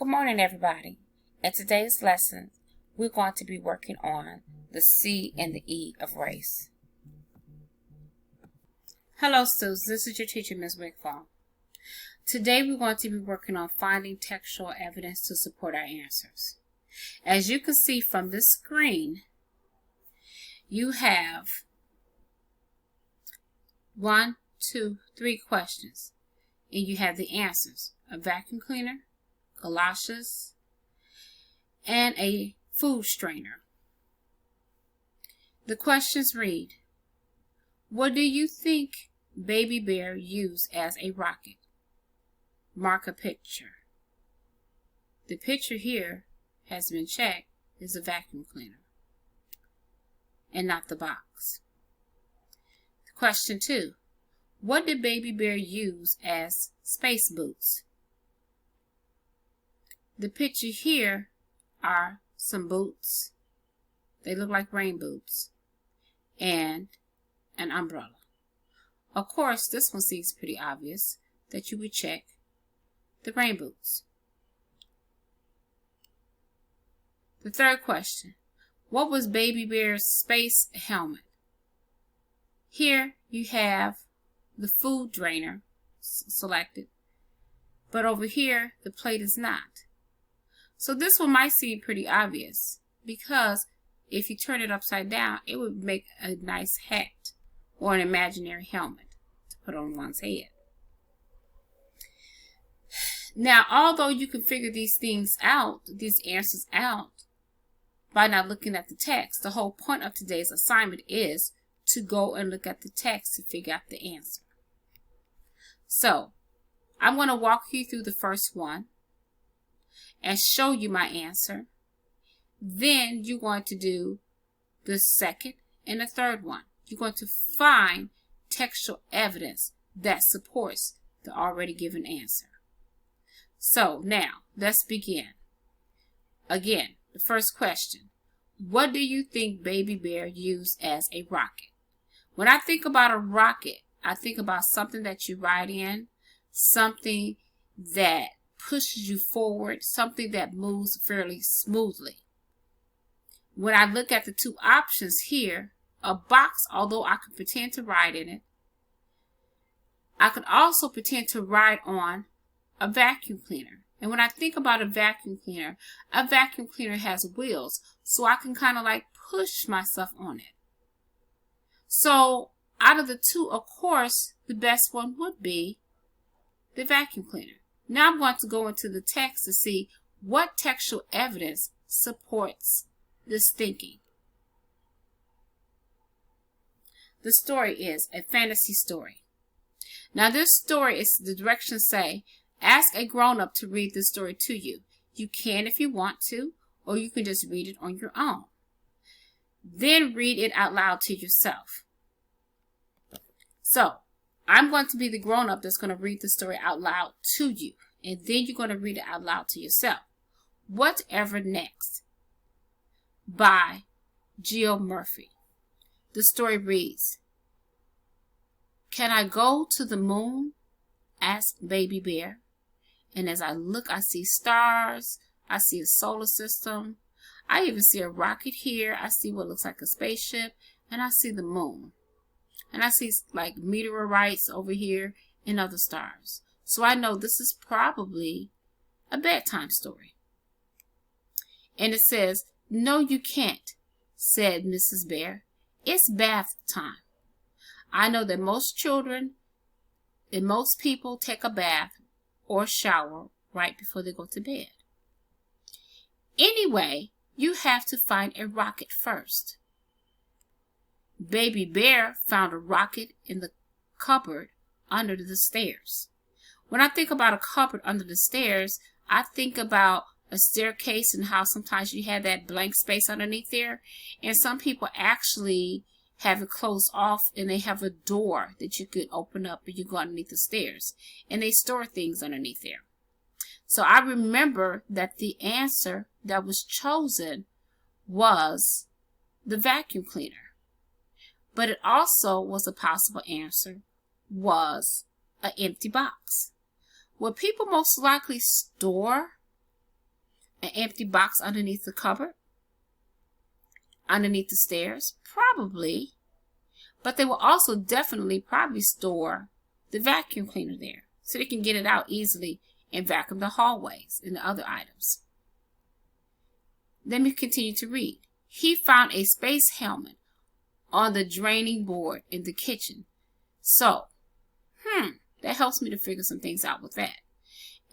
Good morning, everybody. In today's lesson, we're going to be working on the C and the E of race. Hello, students. This is your teacher, Ms. Wickfall. Today, we're going to be working on finding textual evidence to support our answers. As you can see from this screen, you have 1, 2, 3 questions, and you have the answers: a vacuum cleaner, galoshes, and a food strainer. The questions read, what do you think Baby Bear used as a rocket? Mark a picture. The picture here has been checked is a vacuum cleaner and not the box. Question 2. What did Baby Bear use as space boots? The picture here are some boots. They look like rain boots. And an umbrella. Of course, this one seems pretty obvious that you would check the rain boots. The third question. What was Baby Bear's space helmet? Here you have the food drainer selected, but over here the plate is not. So this one might seem pretty obvious because if you turn it upside down, it would make a nice hat or an imaginary helmet to put on one's head. Now, although you can figure these things out, these answers out, by not looking at the text, the whole point of today's assignment is to go and look at the text to figure out the answer. So, I'm going to walk you through the first one and show you my answer. Then you're going to do the second and the third one. You're going to find textual evidence that supports the already given answer. So now, let's begin. Again, the first question. What do you think Baby Bear used as a rocket? When I think about a rocket, I think about something that you ride in, something that pushes you forward, something that moves fairly smoothly. When I look at the two options here, a box, although I could pretend to ride in it, I could also pretend to ride on a vacuum cleaner. And when I think about a vacuum cleaner has wheels, so I can kind of like push myself on it. So out of the two, of course, the best one would be the vacuum cleaner. Now I'm going to go into the text to see what textual evidence supports this thinking. The story is a fantasy story. Now this story is, the directions say, ask a grown-up to read this story to you. You can if you want to, or you can just read it on your own. Then read it out loud to yourself. So, I'm going to be the grown-up that's going to read the story out loud to you. And then you're going to read it out loud to yourself. Whatever Next by Geo Murphy. The story reads, can I go to the moon? Asked Baby Bear. And as I look, I see stars. I see a solar system. I even see a rocket here. I see what looks like a spaceship. And I see the moon. And I see like meteorites over here and other stars. So I know this is probably a bedtime story. And it says, no, you can't, said Mrs. Bear. It's bath time. I know that most children and most people take a bath or shower right before they go to bed. Anyway, you have to find a rocket first. Baby Bear found a rocket in the cupboard under the stairs. When I think about a cupboard under the stairs, I think about a staircase and how sometimes you have that blank space underneath there. And some people actually have it closed off and they have a door that you could open up and you go underneath the stairs. And they store things underneath there. So I remember that the answer that was chosen was the vacuum cleaner. But it also was a possible answer was an empty box. What people most likely store An empty box underneath the cupboard? Underneath the stairs? Probably. But they will also definitely probably store the vacuum cleaner there so they can get it out easily and vacuum the hallways and the other items. Let me continue to read. He found a space helmet on the draining board in the kitchen. So, that helps me to figure some things out with that.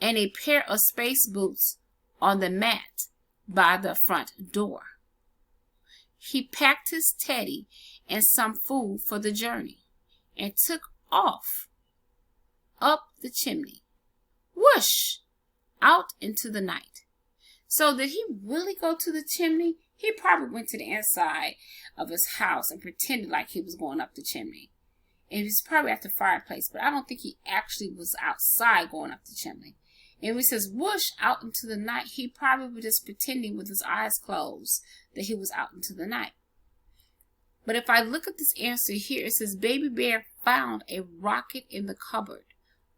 And a pair of space boots on the mat by the front door. He packed his teddy and some food for the journey and took off up the chimney. Whoosh! Out into the night. So did he really go to the chimney? He probably went to the inside of his house and pretended like he was going up the chimney. And he's probably at the fireplace, but I don't think he actually was outside going up the chimney. And when it says whoosh out into the night, he probably was just pretending with his eyes closed that he was out into the night. But if I look at this answer here, it says Baby Bear found a rocket in the cupboard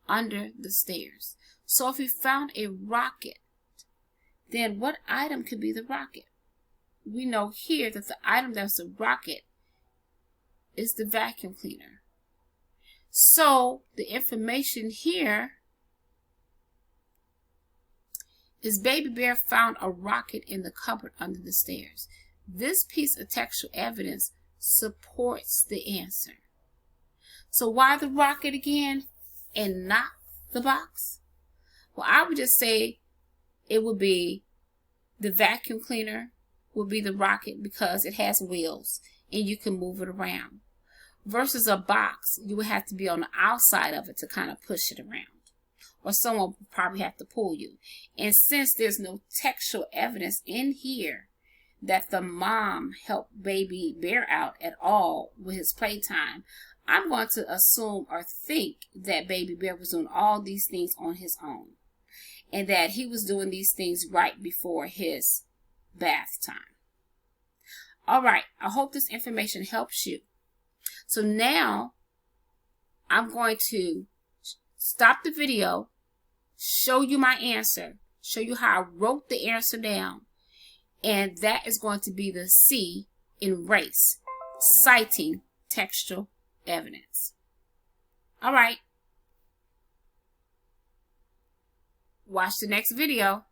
under the stairs. So if he found a rocket, then what item could be the rocket? We know here that the item that's the rocket is the vacuum cleaner. So the information here is Baby Bear found a rocket in the cupboard under the stairs. This piece of textual evidence supports the answer. So why the rocket again and not the box? Well, I would just say it would be the vacuum cleaner would be the rocket because it has wheels and you can move it around. Versus a box, you would have to be on the outside of it to kind of push it around. Or someone would probably have to pull you. And since there's no textual evidence in here that the mom helped Baby Bear out at all with his playtime, I'm going to assume or think that Baby Bear was doing all these things on his own. And that he was doing these things right before his bath time. All right, I hope this information helps you. So now I'm going to stop the video, show you my answer, show you how I wrote the answer down, and that is going to be the C in race, citing textual evidence. All right. Watch the next video.